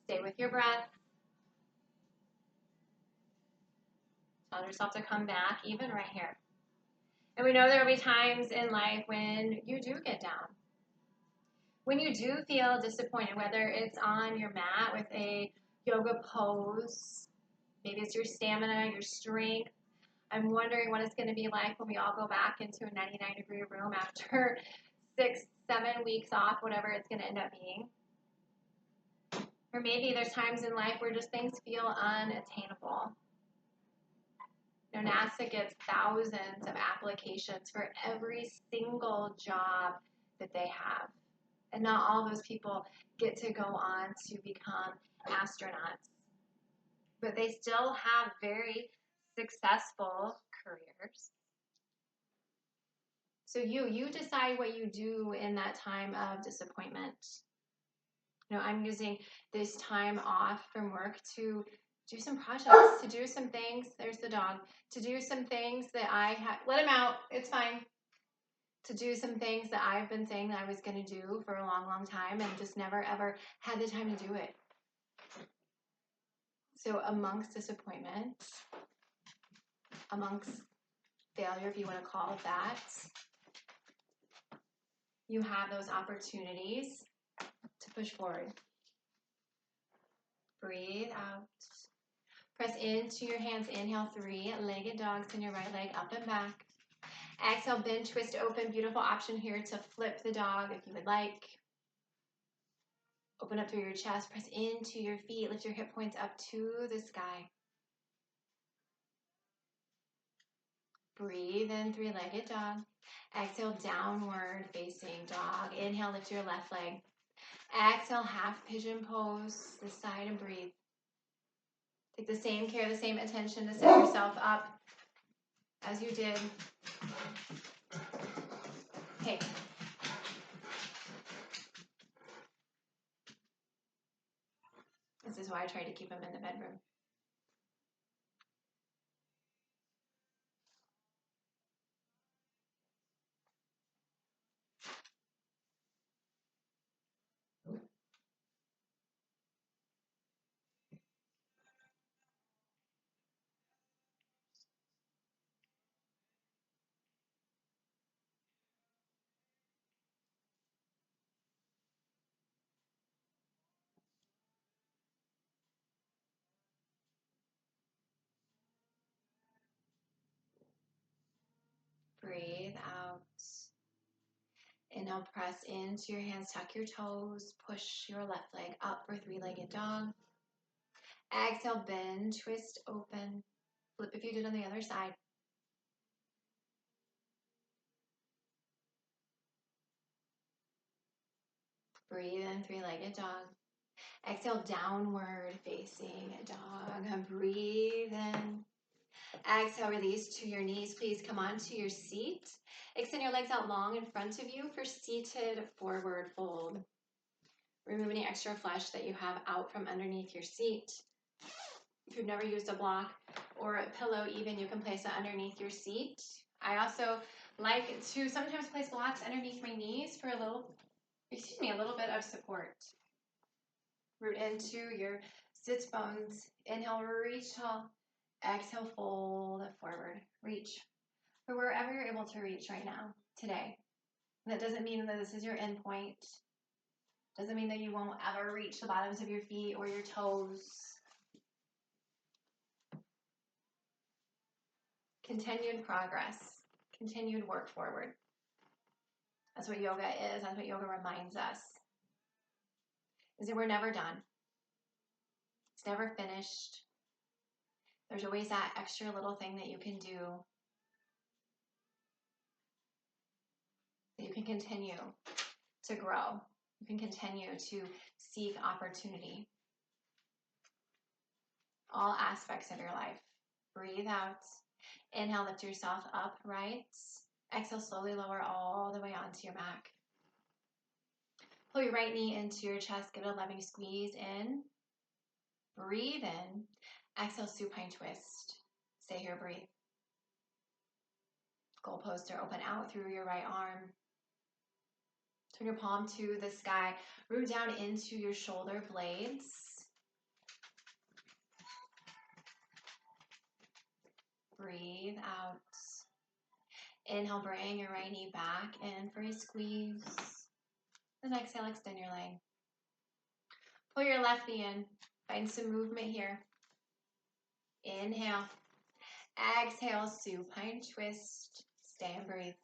Stay with your breath. Tell yourself to come back, even right here. And we know there will be times in life when you do get down. When you do feel disappointed, whether it's on your mat with a yoga pose, maybe it's your stamina, your strength. I'm wondering what it's going to be like when we all go back into a 99-degree room after 6, 7 weeks off, whatever it's going to end up being. Or maybe there's times in life where just things feel unattainable. You know, NASA gets thousands of applications for every single job that they have. And not all those people get to go on to become astronauts. But they still have very successful careers. So you decide what you do in that time of disappointment. You know, I'm using this time off from work to Do some projects, to do some things. There's the dog. To do some things that I have. Let him out. It's fine. To do some things that I've been saying that I was going to do for a long, long time and just never, ever had the time to do it. So amongst disappointments, amongst failure, if you want to call it that, you have those opportunities to push forward. Breathe out. Press into your hands. Inhale, 3-legged dog. Send your right leg up and back. Exhale, bend, twist, open. Beautiful option here to flip the dog if you would like. Open up through your chest. Press into your feet. Lift your hip points up to the sky. Breathe in, 3-legged dog. Exhale, downward facing dog. Inhale, lift your left leg. Exhale, half pigeon pose this side and breathe. Take the same care, the same attention to set yourself up as you did. Okay. This is why I try to keep him in the bedroom. Breathe out. Inhale, press into your hands, tuck your toes, push your left leg up for 3-legged dog. Exhale, bend, twist, open. Flip if you did on the other side. Breathe in, 3-legged dog. Exhale, downward facing dog. Breathe in. Exhale, release to your knees. Please come onto your seat. Extend your legs out long in front of you for seated forward fold. Remove any extra flesh that you have out from underneath your seat. If you've never used a block or a pillow even, you can place it underneath your seat. I also like to sometimes place blocks underneath my knees for a little bit of support. Root into your sits bones. Inhale, reach tall. Exhale, fold forward. Reach for wherever you're able to reach right now, today. And that doesn't mean that this is your end point. Doesn't mean that you won't ever reach the bottoms of your feet or your toes. Continued progress, continued work forward. That's what yoga is. That's what yoga reminds us. Is that we're never done. It's never finished. There's always that extra little thing that you can do. That you can continue to grow. You can continue to seek opportunity. All aspects of your life. Breathe out. Inhale, lift yourself upright. Exhale, slowly lower all the way onto your back. Pull your right knee into your chest. Give it a loving squeeze in. Breathe in. Exhale, supine twist. Stay here, breathe. Goalposts are open out through your right arm. Turn your palm to the sky. Root down into your shoulder blades. Breathe out. Inhale, bring your right knee back in for a squeeze. Then exhale, extend your leg. Pull your left knee in. Find some movement here. Inhale. Exhale, supine twist. Stay and breathe.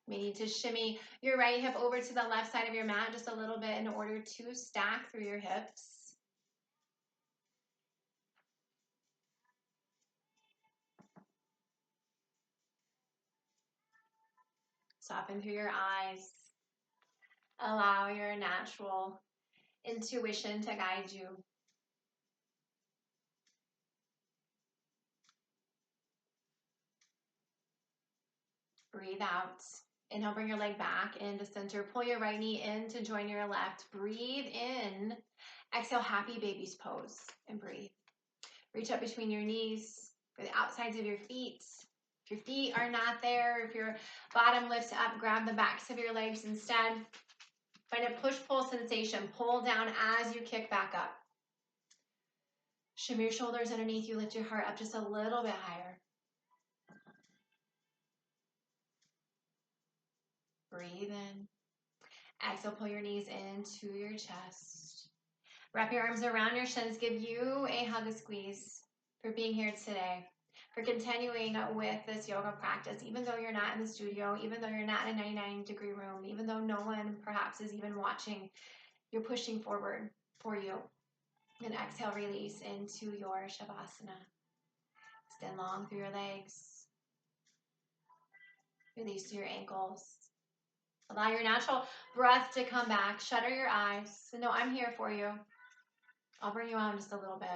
You may need to shimmy your right hip over to the left side of your mat just a little bit in order to stack through your hips. Soften through your eyes. Allow your natural intuition to guide you. Breathe out. Inhale, bring your leg back into center. Pull your right knee in to join your left. Breathe in. Exhale, happy baby's pose and breathe. Reach up between your knees for the outsides of your feet. If your feet are not there, if your bottom lifts up, grab the backs of your legs instead. Find a push-pull sensation. Pull down as you kick back up. Shimmy your shoulders underneath you. Lift your heart up just a little bit higher. Breathe in. Exhale, pull your knees into your chest. Wrap your arms around your shins. Give you a hug, a squeeze for being here today, for continuing with this yoga practice, even though you're not in the studio, even though you're not in a 99-degree room, even though no one perhaps is even watching, you're pushing forward for you. And exhale, release into your Shavasana. Extend long through your legs. Release through your ankles. Allow your natural breath to come back. Shutter your eyes. So know I'm here for you. I'll bring you out in just a little bit.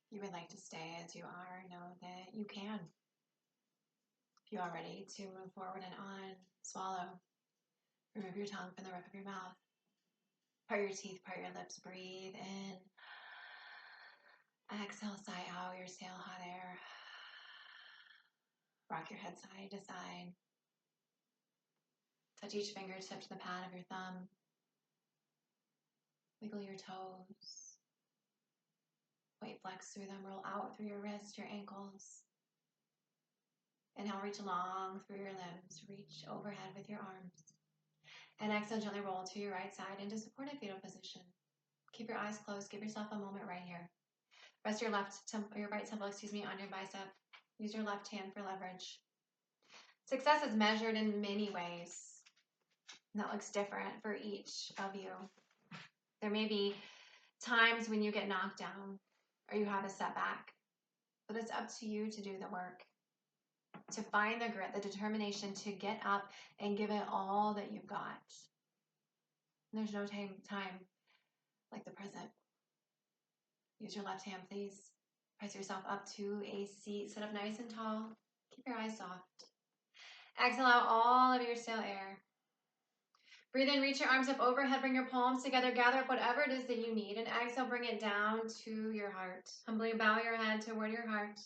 If you would like to stay as you are, know that you can. If you are ready to move forward and on, swallow. Remove your tongue from the roof of your mouth. Part your teeth, part your lips. Breathe in. Exhale, sigh out your stale hot air. Rock your head side to side. Touch each fingertip to the pad of your thumb. Wiggle your toes. Point flex through them. Roll out through your wrists, your ankles. Inhale, reach long through your limbs. Reach overhead with your arms. And exhale, gently roll to your right side into supported fetal position. Keep your eyes closed. Give yourself a moment right here. Rest your right temple, on your bicep. Use your left hand for leverage. Success is measured in many ways. And that looks different for each of you. There may be times when you get knocked down or you have a setback, but it's up to you to do the work, to find the grit, the determination to get up and give it all that you've got. And there's no time like the present. Use your left hand, please. Press yourself up to a seat. Sit up nice and tall. Keep your eyes soft. Exhale out all of your stale air. Breathe in, reach your arms up overhead, bring your palms together, gather up whatever it is that you need, and exhale, bring it down to your heart. Humbly bow your head toward your heart.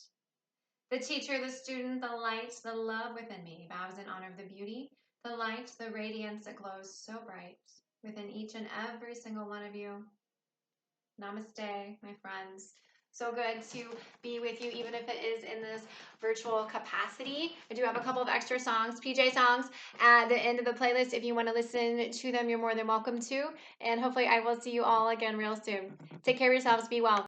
The teacher, the student, the light, the love within me bows in honor of the beauty, the light, the radiance that glows so bright. within each and every single one of you. Namaste, my friends. So good to be with you, even if it is in this virtual capacity. I do have a couple of extra songs, PJ songs, at the end of the playlist. If you want to listen to them, you're more than welcome to. And hopefully I will see you all again real soon. Take care of yourselves. Be well.